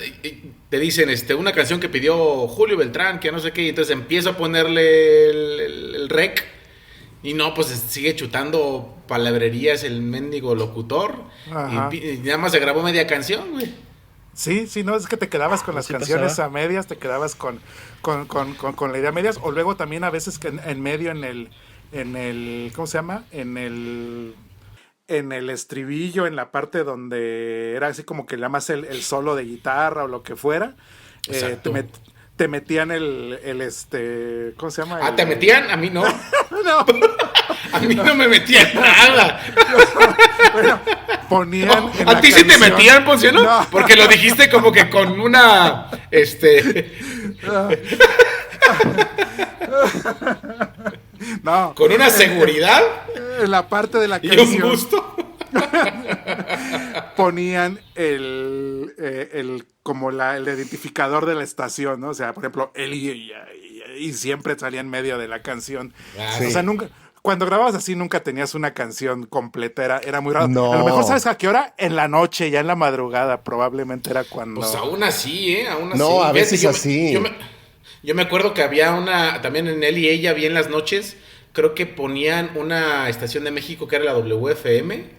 te dicen una canción que pidió Julio Beltrán, que no sé qué, y entonces empiezo a ponerle el rec, y no, pues sigue chutando palabrerías el mendigo locutor, Ajá. y nada más se grabó media canción, güey. Sí, sí, no, es que te quedabas con las Sí canciones pasaba. a medias, te quedabas con la idea a medias, o luego también a veces que en medio ¿cómo se llama? En el estribillo, en la parte donde era así como que le llamas el solo de guitarra o lo que fuera, Exacto. te metían ¿cómo se llama? ¿Te metían? A mí no. No, A mí no me metían nada. bueno, ponían en ¿A la ti sí te canción- metían, Poncio, no? No. Porque lo dijiste como que con una, No, con una seguridad en la parte de la y un canción gusto. ponían como el identificador de la estación, ¿no? O sea, por ejemplo, y siempre salía en medio de la canción. Sí. O sea, nunca, cuando grababas así nunca tenías una canción completa, era muy raro. No. A lo mejor, ¿sabes a qué hora? En la noche, ya en la madrugada, probablemente era cuando... Pues aún así, aún así. No, a Fíjate, veces así. Yo me acuerdo que había también en él y ella, bien las noches, creo que ponían una estación de México que era la WFM.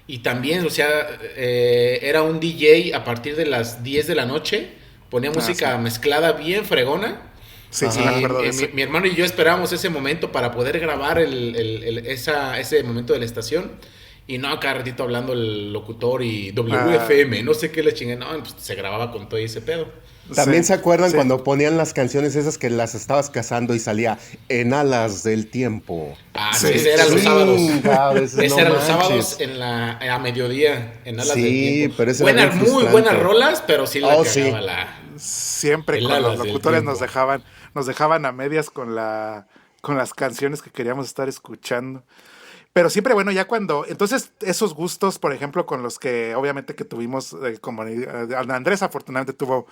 Y también, o sea, era un DJ a partir de las 10 de la noche. Ponía música sí. mezclada bien fregona. Sí, sí, Y, me acuerdo de eso. mi hermano y yo esperábamos ese momento para poder grabar ese momento de la estación. Y no, cada ratito hablando el locutor y WFM, no sé qué le chingué. No, pues se grababa con todo ese pedo. También Sí, se acuerdan sí. cuando ponían las canciones esas que las estabas cazando y salía En alas del tiempo. Sí, Sí, ese era los sí, sábados. a veces Ese no era los manches. sábados a mediodía, en Alas Sí, del Tiempo. pero ese era Buenas, bien muy frustrante. buenas rolas, pero sí la Oh, cagaba sí. la... Siempre El con alas los del locutores tiempo. nos dejaban a medias con las canciones que queríamos estar escuchando. Pero siempre, bueno, ya cuando... Entonces, esos gustos, por ejemplo, con los que obviamente que tuvimos, como Andrés afortunadamente tuvo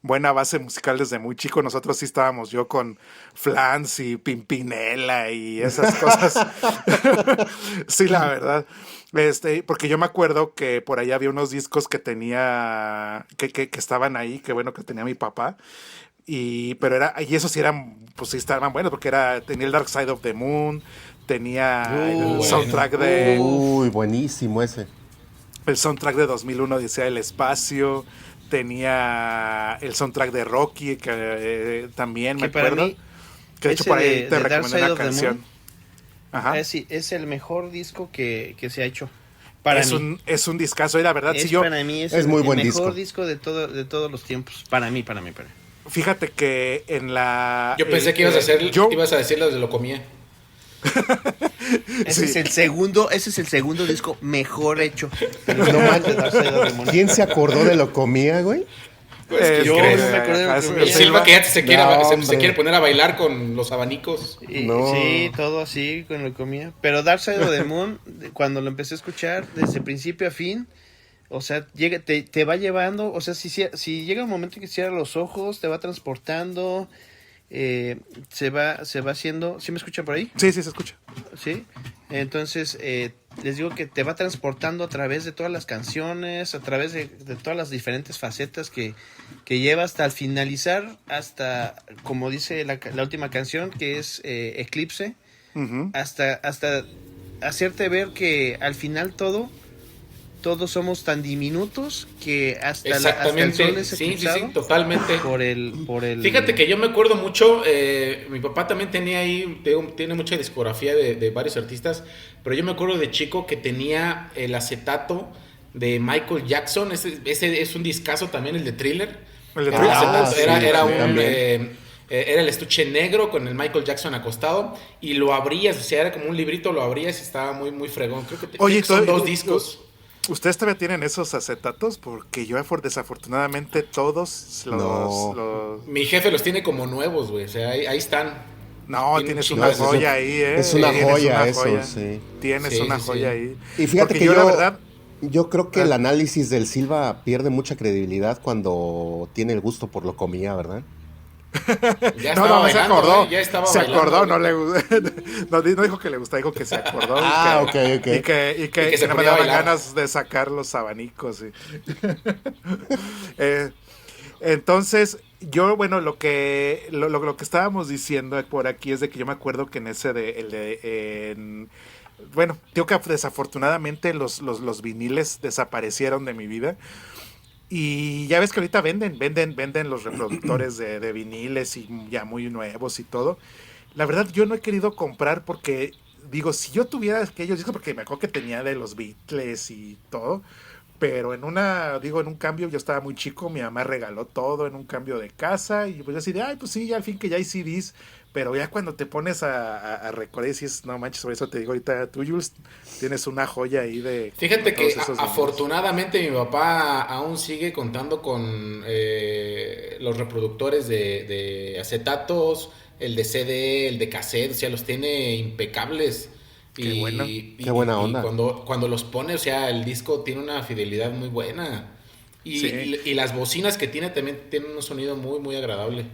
buena base musical desde muy chico. Nosotros sí estábamos yo con Flans y Pimpinela y esas cosas. Sí, la verdad. Porque yo me acuerdo que por ahí había unos discos que tenía, que estaban ahí, que bueno, que tenía mi papá. Y esos sí eran, pues sí estaban buenos, porque tenía el Dark Side of the Moon, tenía el bueno. soundtrack Uy, buenísimo ese. el soundtrack de 2001 Odisea del Espacio, tenía el soundtrack de Rocky, que también me Que para acuerdo. mí, Que de hecho ese por ahí de te Dark recomendé Side una of the canción. Moon, Ajá. sí, es el mejor disco que se ha hecho. Para Es mí. es un discazo, y la verdad, Es si yo, para mí es Es muy el buen mejor disco. de todos los tiempos. Para mí. fíjate que en la... Yo pensé que ibas yo- ibas a decir las de Lo Comía. Ese Sí. es el segundo disco mejor hecho. No manches. ¿Quién se acordó de Lo Comía, güey? yo crees? no me acuerdo de Lo El Comía. El Silva que ya se quiere, No, se hombre. quiere poner a bailar con los abanicos. No. Sí, todo así con lo comía. Pero Dark Side of the Moon, cuando lo empecé a escuchar, desde principio a fin, o sea, te va llevando, o sea, si llega un momento en que cierra los ojos, te va transportando, se va haciendo... ¿Sí me escuchan por ahí? Sí, sí, se escucha. ¿Sí? Entonces, les digo que te va transportando a través de todas las canciones, a través de todas las diferentes facetas que lleva hasta al finalizar, hasta, como dice la última canción, que es Eclipse, Ujú. hasta hacerte ver que al final todos somos tan diminutos que hasta el Exactamente. sol es Sí, eclipsado totalmente. por el Fíjate que yo me acuerdo mucho, mi papá también tenía ahí, tiene mucha discografía de varios artistas, pero yo me acuerdo de chico que tenía el acetato de Michael Jackson, ese es un discazo también, el de Thriller. El de El Thriller. acetato sí, era también. era el estuche negro con el Michael Jackson acostado y lo abrías, o sea, era como un librito, lo abrías y estaba muy, muy fregón. Creo que, Oye, creo que son tú- dos discos. ¿Ustedes todavía tienen esos acetatos? Porque yo, desafortunadamente, todos No. Mi jefe los tiene como nuevos, güey, o sea, ahí están. No, Tiene tienes un una chingo de joya ahí, ¿eh? Es una Tienes joya una eso, joya. sí. Tienes Sí, una sí, joya sí. ahí. Y fíjate Porque que la verdad... yo creo que Ah. el análisis del Silva pierde mucha credibilidad cuando tiene el gusto por Lo Comía, ¿verdad? Ya No, estaba no, se bailando, acordó. ya estaba Se bailando acordó, no ahorita. no dijo que le gusta, dijo que se acordó. Ah, y que, ok. Y que, y que, Y que y se no me ponía a daban bailar. ganas de sacar los abanicos. Eh, entonces, yo, bueno, lo que estábamos diciendo por aquí es de que yo me acuerdo que en ese bueno, digo que desafortunadamente los viniles desaparecieron de mi vida. Y ya ves que ahorita venden los reproductores de viniles y ya muy nuevos y todo. La verdad, yo no he querido comprar porque, digo, si yo tuviera aquellos discos, porque me acuerdo que tenía de los Beatles y todo, pero en un cambio, yo estaba muy chico, mi mamá regaló todo en un cambio de casa, y pues yo así de, ay, pues sí, ya al fin que ya hay CDs, pero ya cuando te pones a recordar y dices, no manches, por eso te digo ahorita, tú, Jules, tienes una joya ahí de Fíjate todos que esos vinilos. afortunadamente mi papá aún sigue contando con los reproductores de acetatos, el de CD, el de cassette, o sea, los tiene impecables. Qué bueno. Qué buena Y onda. cuando los pone, o sea, el disco tiene una fidelidad muy buena. Sí. Y las bocinas que tiene también tienen un sonido muy, muy agradable.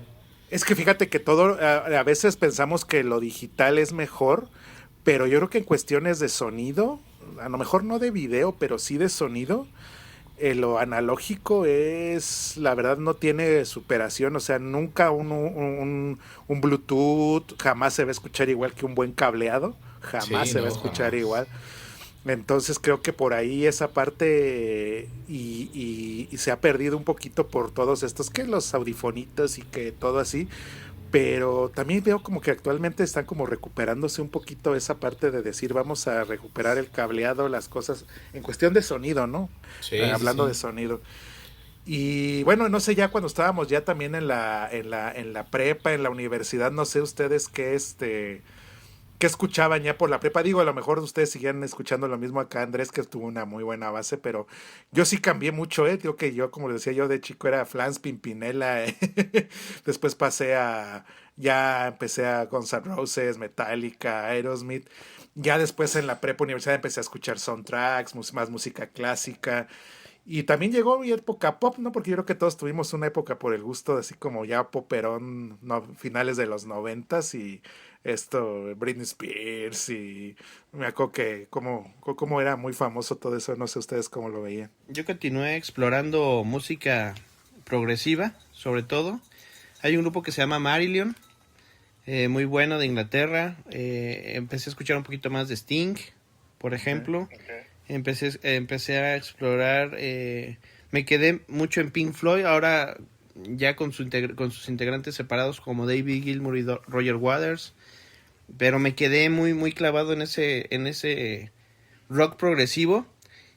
Es que fíjate que todo, a veces pensamos que lo digital es mejor, pero yo creo que en cuestiones de sonido, a lo mejor no de video, pero sí de sonido, lo analógico es, la verdad, no tiene superación. O sea, nunca un Bluetooth jamás se va a escuchar igual que un buen cableado, jamás Sí, se va a no, escuchar jamás. igual. Entonces creo que por ahí esa parte y se ha perdido un poquito por todos estos, que los audifonitos y que todo así, pero también veo como que actualmente están como recuperándose un poquito esa parte de decir vamos a recuperar el cableado, las cosas en cuestión de sonido, ¿no? Sí, sí, Hablando de sí. sonido. Y bueno, no sé, ya cuando estábamos ya también en la prepa, en la universidad, no sé ustedes qué escuchaban ya por la prepa. Digo, a lo mejor ustedes siguen escuchando lo mismo acá, Andrés, que tuvo una muy buena base, pero yo sí cambié mucho, ¿eh? Digo que yo, como les decía, yo de chico era Flans, Pimpinela, después ya empecé a Guns N' Roses, Metallica, Aerosmith. Ya después en la prepa universidad empecé a escuchar soundtracks, más música clásica. Y también llegó mi época pop, ¿no? Porque yo creo que todos tuvimos una época por el gusto, así como ya poperón, no, finales de los 90s y esto, Britney Spears y me acuerdo que como era muy famoso todo eso, no sé ustedes cómo lo veían. Yo continué explorando música progresiva, sobre todo. Hay un grupo que se llama Marillion, muy bueno, de Inglaterra. Empecé a escuchar un poquito más de Sting, por Okay. ejemplo. Empecé a explorar, me quedé mucho en Pink Floyd, ahora ya con sus integrantes separados como David Gilmour y Roger Waters, pero me quedé muy muy clavado en ese rock progresivo.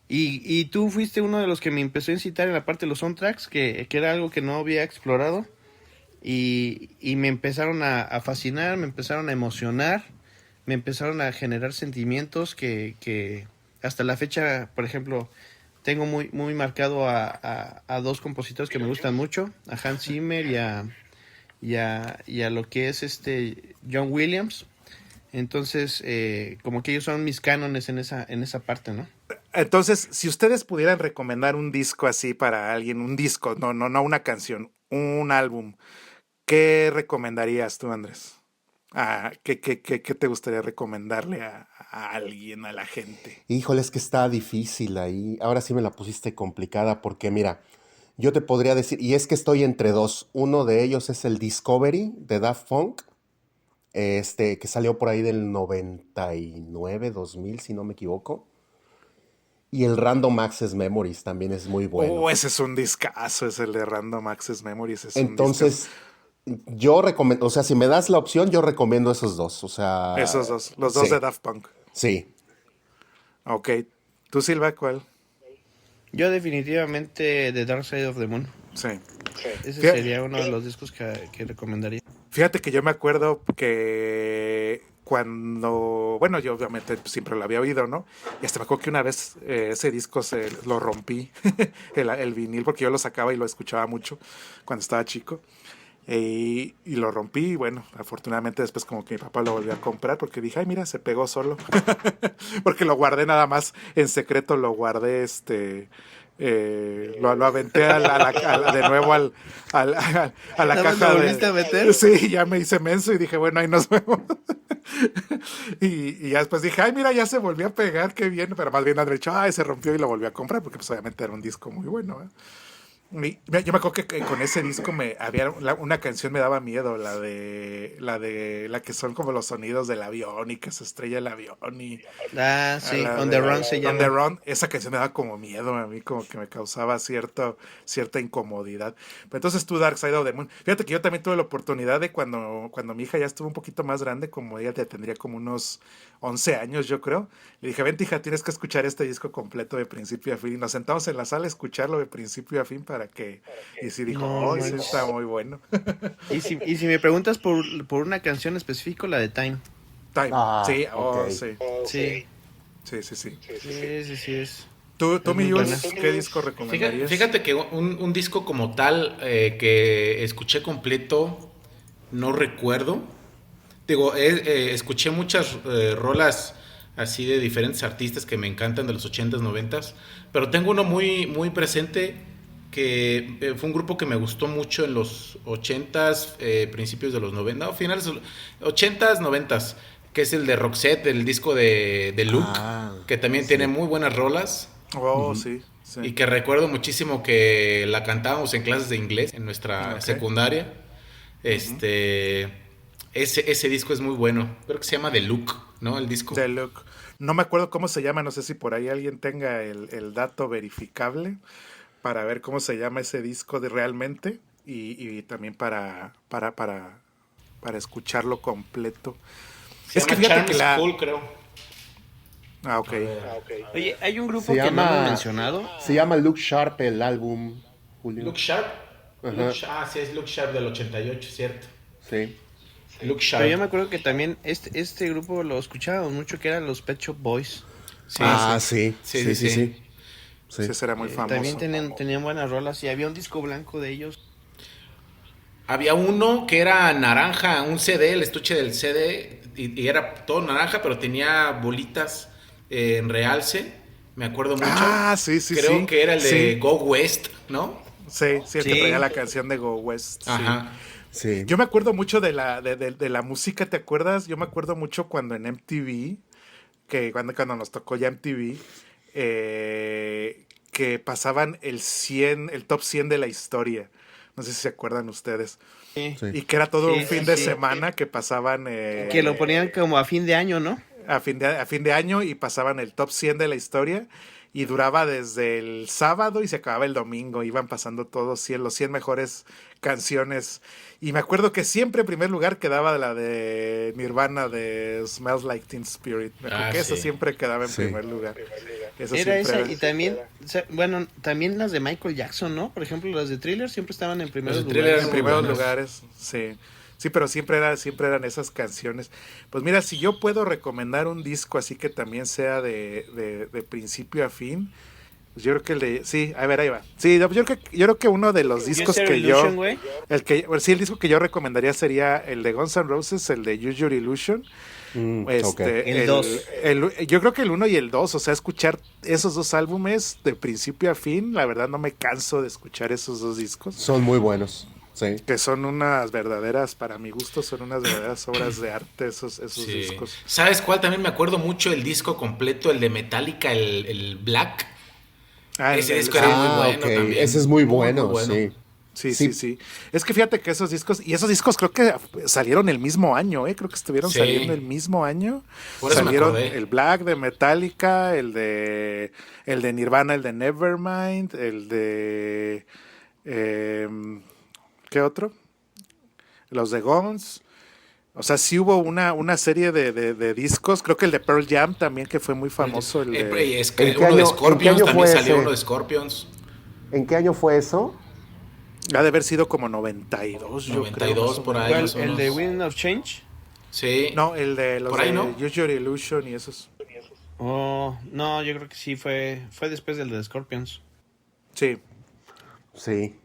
Y tú fuiste uno de los que me empezó a incitar en la parte de los soundtracks, que era algo que no había explorado. Y me empezaron a fascinar, me empezaron a emocionar, me empezaron a generar sentimientos que hasta la fecha, por ejemplo, tengo muy, muy marcado a dos compositores que me gustan mucho, a Hans Zimmer y a lo que es John Williams. Entonces, como que ellos son mis cánones en esa parte, ¿no? Entonces, si ustedes pudieran recomendar un disco así para alguien, un disco, no una canción, un álbum, ¿qué recomendarías tú, Andrés? ¿Qué te gustaría recomendarle a alguien, a la gente? Híjole, es que está difícil ahí. Ahora sí me la pusiste complicada porque mira, yo te podría decir, y es que estoy entre dos. Uno de ellos es el Discovery de Daft Punk, que salió por ahí del 99, 2000, si no me equivoco. Y el Random Access Memories también es muy bueno. Oh, ese es un discazo, es el de Random Access Memories, es un discazo. Entonces, yo recomiendo, o sea, si me das la opción, yo recomiendo esos dos. O sea, Esos dos, los dos de sí, Daft Punk. sí. Ok. ¿Tú, Silva, cuál? Yo definitivamente The Dark Side of the Moon. Sí. Ese Fí- sería uno de los discos que recomendaría. Fíjate que yo me acuerdo que cuando, bueno, yo obviamente siempre lo había oído, ¿no? Y hasta me acuerdo que una vez ese disco lo rompí, el vinil, porque yo lo sacaba y lo escuchaba mucho cuando estaba chico. Y lo rompí y bueno, afortunadamente después como que mi papá lo volvió a comprar porque dije, ay mira, se pegó solo. Porque lo guardé nada más en secreto, lo guardé lo aventé de nuevo a la ¿Nada más caja lo de... volviste a meter? Sí, ya me hice menso y dije, bueno, ahí nos vemos. Y ya después dije, ay, mira, ya se volvió a pegar, qué bien. Pero más bien André dicho, ay, se rompió y lo volvió a comprar porque pues obviamente era un disco muy bueno, ¿eh? Yo me acuerdo que con ese disco una canción me daba miedo, la que son como los sonidos del avión y que se estrella el avión y Ah, sí, la On de the Run se On the llama. Run, esa canción me daba como miedo a mí, como que me causaba cierta incomodidad. Pero entonces tú, Dark Side of the Moon, fíjate que yo también tuve la oportunidad de cuando mi hija ya estuvo un poquito más grande, como ella tendría como unos 11 años, yo creo. Le dije, vente, hija, tienes que escuchar este disco completo de principio a fin. Y nos sentamos en la sala a escucharlo de principio a fin para que... Y sí dijo, No oh, sí manches. está muy bueno. Y si me preguntas por una canción específica, la de Time. Time. Ah, Sí, ok. sí. Sí, Sí. sí es. ¿Tú Es muy mi buena. Jules, qué disco recomendarías? Fíjate que un disco como tal que escuché completo, no recuerdo. Digo, escuché muchas rolas así de diferentes artistas que me encantan de los 80s, 90s, pero tengo uno muy, muy presente que fue un grupo que me gustó mucho en los 80s, principios de los 90, no, finales de los 80s, 90s, que es el de Roxette, el disco de Luke, Ah, que también sí. tiene muy buenas rolas. Oh, sí. Y que recuerdo muchísimo que la cantábamos en clases de inglés en nuestra Ok. secundaria. Ese disco es muy bueno. Creo que se llama The Look, ¿no? El disco. The Look. No me acuerdo cómo se llama, no sé si por ahí alguien tenga el dato verificable para ver cómo se llama ese disco realmente y también para escucharlo completo. Se Es que llama fíjate que Charm School, creo. Ah, ok. Oye, hay un grupo Se que no llama- hemos mencionado. Se llama Look Sharp el álbum, Julio. Look Sharp. Ajá. Sí, es Look Sharp del 88, cierto. Sí. Look Pero yo Sharp. me acuerdo que también este grupo lo escuchábamos mucho, que eran los Pet Shop Boys. Sí, Sí. Sí. Sí. Ese será muy famoso. También tenían buenas rolas y había un disco blanco de ellos. Había uno que era naranja, un CD, el estuche del CD, y era todo naranja, pero tenía bolitas en realce. Me acuerdo mucho. Ah, sí. Creo que era el de Sí. Go West, ¿no? Sí, el que Sí. traía la canción de Go West. Sí. Ajá. Sí. Yo me acuerdo mucho de la música, ¿te acuerdas? Yo me acuerdo mucho cuando en MTV, que cuando nos tocó ya MTV, que pasaban el top 100 de la historia. No sé si se acuerdan ustedes. Sí. Sí. Y que era todo Sí, un fin sí, de sí. semana que pasaban... Que lo ponían como a fin de año, ¿no? a fin de año y pasaban el top 100 de la historia y duraba desde el sábado y se acababa el domingo. Iban pasando todos los 100 mejores canciones. Y me acuerdo que siempre en primer lugar quedaba la de Nirvana de Smells Like Teen Spirit. Me acuerdo que esa sí. siempre quedaba en Sí. primer lugar. Esa Era siempre esa y también, bueno, también las de Michael Jackson, ¿no? Por ejemplo, las de Thriller siempre estaban en primeros Las de Thriller lugares. en muy primeros buenas. lugares, sí. Sí, pero siempre eran esas canciones. Pues mira, si yo puedo recomendar un disco así que también sea de principio a fin, pues yo creo que sí, a ver, ahí va. Sí, yo creo que uno de los discos Use Your que Illusion, güey. el disco que yo recomendaría sería el de Guns N' Roses, el de Use Your Illusion. Ok. El 2. Yo creo que el 1 y el 2, o sea, escuchar esos dos álbumes de principio a fin, la verdad no me canso de escuchar esos dos discos. Son muy buenos. Sí. Que son unas verdaderas, para mi gusto, son unas verdaderas obras de arte esos Sí. discos. ¿Sabes cuál? También me acuerdo mucho el disco completo, el de Metallica, el Black. Ese disco era muy bueno ok. también. Ese es muy Muy, bueno, muy bueno. sí. Sí. Es que fíjate que esos discos creo que salieron el mismo año, creo que estuvieron Sí. saliendo el mismo año. Por eso me Salieron acordé. el Black de Metallica, el de Nirvana, el de Nevermind, el de ¿qué otro? Los de Guns. O sea, sí hubo una serie de discos. Creo que el de Pearl Jam también, que fue muy famoso. ¿En El qué ¿En uno qué de año Scorpions, fue también salió ese? uno de Scorpions. ¿En qué año fue eso? ha de haber sido como 92, yo creo. 92 más o por menos. ahí. ¿Cuál? más o ¿El menos. de Wind of Change? Sí. No, el de los Por ahí, de ¿no? Use Your Illusion y esos. Oh, no, yo creo que sí fue después del de Scorpions. Sí. Sí.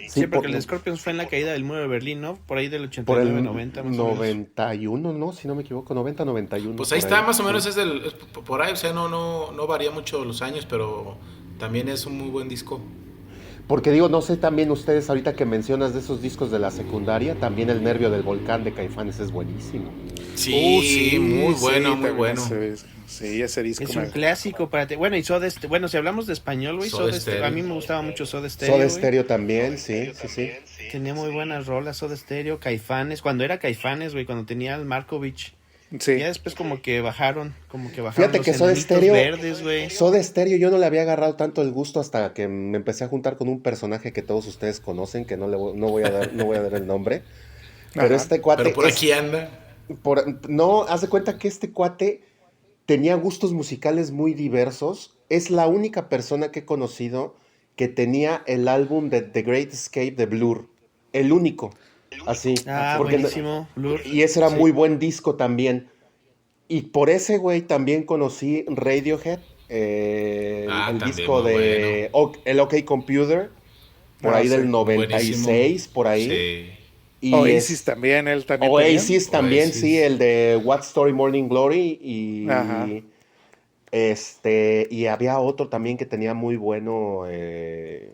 Sí, porque el de Scorpions fue en la caída del muro de Berlín, ¿no? Por ahí del Por el 89-90 más o menos. 91, ¿no? Si no me equivoco, 90-91. Pues ahí por está, más o menos es por ahí, o sea, no varía mucho los años, pero También es un muy buen disco. Porque digo, no sé también ustedes ahorita que mencionas de esos discos de la secundaria, también El Nervio del Volcán de Caifanes es buenísimo. Sí, muy bueno, muy también bueno. Sí, ese disco. Es un clásico para ti. Bueno, y bueno, si hablamos de español, güey, Soda Stereo. A mí me gustaba mucho Soda Stereo. Soda güey. Stereo también, sí. Tenía muy buenas rolas, Soda Stereo, Caifanes, cuando era Caifanes, güey, cuando tenía al Markovich. Sí. Ya después como que bajaron Fíjate los que Soda enanitos Stereo, verdes, güey. Soda Stereo yo no le había agarrado tanto el gusto hasta que me empecé a juntar con un personaje que todos ustedes conocen, que no voy a dar el nombre. Pero Ajá. este cuate Pero por aquí anda. no, haz de cuenta que este cuate tenía gustos musicales muy diversos. Es la única persona que he conocido que tenía el álbum de The Great Escape de Blur. El único. Así. Porque buenísimo, Blur. Y ese era Sí. muy buen disco también. Y por ese güey también conocí Radiohead. El también disco muy de el OK Computer. Por ahí sí. del 96, Buenísimo. por ahí. Sí. Y Oasis también, él también tenía. Oasis también, Oasis. sí, el de What Story Morning Glory Ajá. y había otro también que tenía muy bueno, que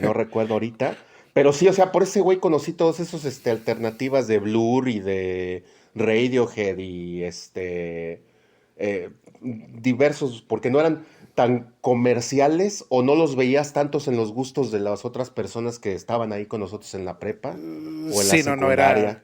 no recuerdo ahorita, pero sí, o sea, por ese güey conocí todos esos alternativas de Blur y de Radiohead y diversos, porque no eran tan comerciales o no los veías tantos en los gustos de las otras personas que estaban ahí con nosotros en la prepa o en la Sí, no era. secundaria.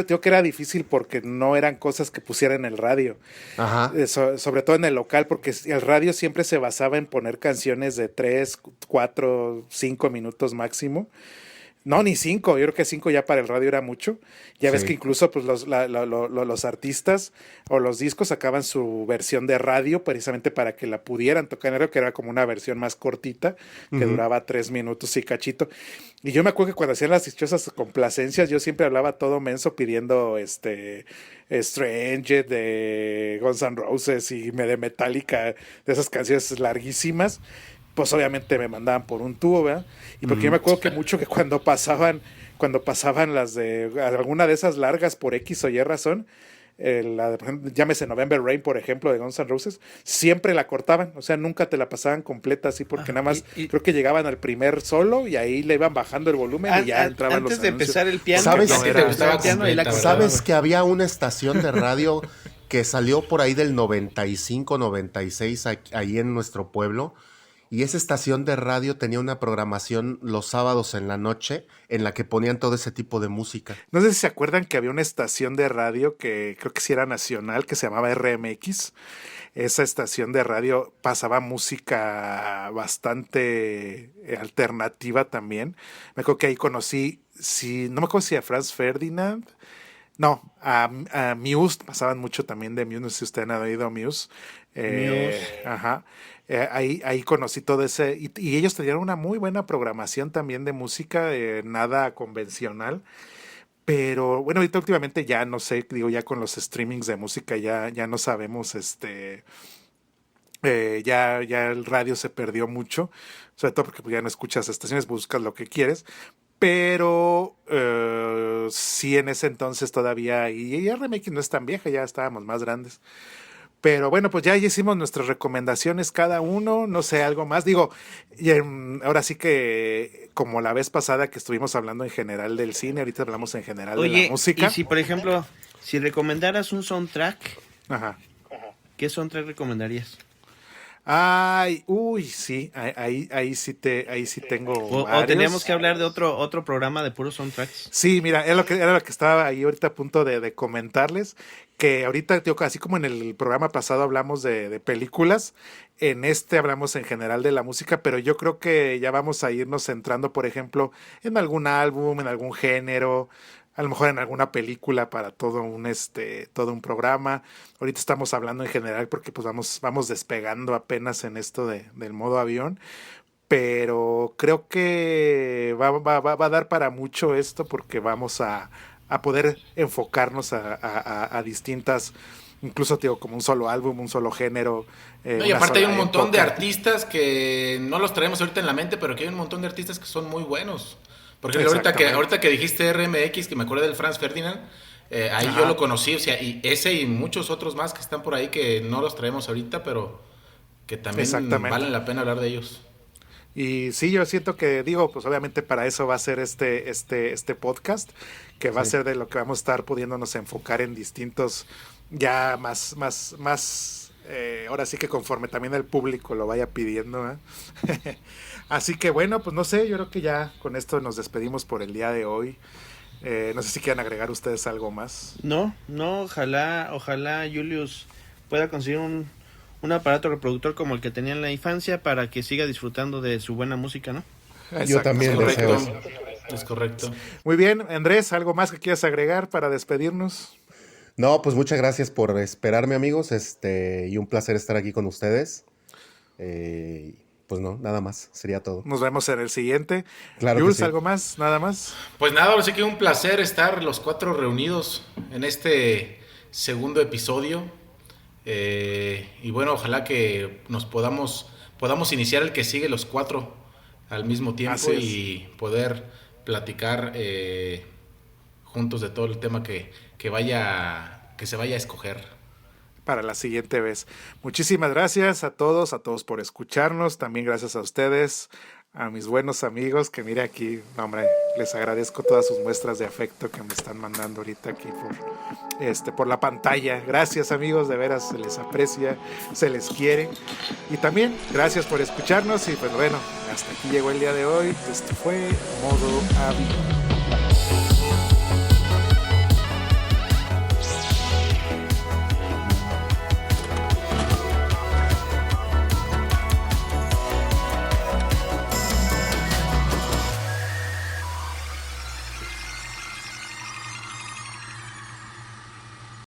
Digo que era difícil porque no eran cosas que pusiera en el radio. Ajá. Sobre todo en el local, porque el radio siempre se basaba en poner canciones de 3, 4, 5 minutos máximo. No, ni 5, yo creo que 5 ya para el radio era mucho. Ya ves Sí. que incluso pues, los artistas o los discos sacaban su versión de radio precisamente para que la pudieran tocar en radio, que era como una versión más cortita, que duraba 3 minutos y cachito. Y yo me acuerdo que cuando hacían las dichosas complacencias, yo siempre hablaba todo menso pidiendo Strange de Guns N' Roses y de Metallica, de esas canciones larguísimas. Pues obviamente me mandaban por un tubo, ¿verdad? Y porque yo me acuerdo que mucho que cuando pasaban las de alguna de esas largas por X o Y razón, por ejemplo, llámese November Rain, por ejemplo, de Guns N' Roses, siempre la cortaban, o sea, nunca te la pasaban completa así, porque nada más creo que llegaban al primer solo y ahí le iban bajando el volumen y ya entraban los antes de anuncios. empezar el piano, ¿Sabes no, que era- te gustaba el piano y la completa, cortaba, ¿Sabes que había una estación de radio que salió por ahí del 95, 96 ahí en nuestro pueblo? Y esa estación de radio tenía una programación los sábados en la noche en la que ponían todo ese tipo de música. No sé si se acuerdan que había una estación de radio que creo que sí era nacional, que se llamaba RMX. Esa estación de radio pasaba música bastante alternativa también. Me acuerdo que ahí conocí, no me acuerdo si a Franz Ferdinand. No, a Muse, pasaban mucho también de Muse, no sé si ustedes han oído Muse. Muse. Ajá. Ahí conocí todo ese, y ellos tenían una muy buena programación también de música, nada convencional. Pero bueno, ahorita últimamente ya no sé, digo, ya con los streamings de música ya no sabemos, ya el radio se perdió mucho, sobre todo porque ya no escuchas estaciones, buscas lo que quieres. Pero sí, en ese entonces todavía, y RMX no es tan vieja, ya estábamos más grandes. Pero bueno, pues ya hicimos nuestras recomendaciones cada uno, no sé, algo más. Digo, ahora sí que como la vez pasada que estuvimos hablando en general del cine, ahorita hablamos en general de la música. y si por ejemplo, si recomendaras un soundtrack, Ajá. ¿qué soundtrack recomendarías? Ay, uy, sí, ahí sí tengo O varios. tenemos que hablar de otro programa de puros soundtracks. Sí, mira, era lo que estaba ahí ahorita a punto de comentarles, que ahorita, tío, así como en el programa pasado hablamos de películas, en este hablamos en general de la música, pero yo creo que ya vamos a irnos centrando, por ejemplo, en algún álbum, en algún género, a lo mejor en alguna película para todo un programa. Ahorita estamos hablando en general porque pues vamos despegando apenas en esto del modo avión. Pero creo que va a dar para mucho esto porque vamos a poder enfocarnos a distintas, incluso digo, como un solo álbum, un solo género. No, y una aparte hay sola un montón de época. artistas que no los traemos ahorita en la mente, pero que hay un montón de artistas que son muy buenos. Por ejemplo, ahorita que dijiste RMX, que me acuerdo del Franz Ferdinand, ahí Ajá. yo lo conocí, o sea, y ese y muchos otros más que están por ahí que no los traemos ahorita, pero que también Exactamente. valen la pena hablar de ellos. Y sí, yo siento que, digo, pues obviamente para eso va a ser este podcast, que va a ser de lo que vamos a estar pudiéndonos enfocar en distintos, ya más, ahora sí que conforme también el público lo vaya pidiendo, ¿eh? Así que bueno, pues no sé, yo creo que ya con esto nos despedimos por el día de hoy. No sé si quieran agregar ustedes algo más. No, ojalá Julius pueda conseguir un aparato reproductor como el que tenía en la infancia para que siga disfrutando de su buena música, ¿no? Yo también Es deseo correcto. eso. Es correcto. Muy bien, Andrés, ¿algo más que quieras agregar para despedirnos? No, pues muchas gracias por esperarme, amigos, y un placer estar aquí con ustedes. Pues no, nada más, sería todo. Nos vemos en el siguiente. Claro que Jules, sí. ¿algo más? ¿Nada más? Pues nada, ahora sí que un placer estar los 4 reunidos en este segundo episodio. Y bueno, ojalá que nos podamos iniciar el que sigue los 4 al mismo tiempo Así es. y poder platicar juntos de todo el tema que se vaya a escoger. Para la siguiente vez. Muchísimas gracias a todos por escucharnos. También gracias a ustedes, a mis buenos amigos, que mire aquí, no, hombre, les agradezco todas sus muestras de afecto que me están mandando ahorita aquí por la pantalla. Gracias, amigos, de veras se les aprecia, se les quiere. Y también gracias por escucharnos y pues bueno, hasta aquí llegó el día de hoy. Esto fue Modo Avión.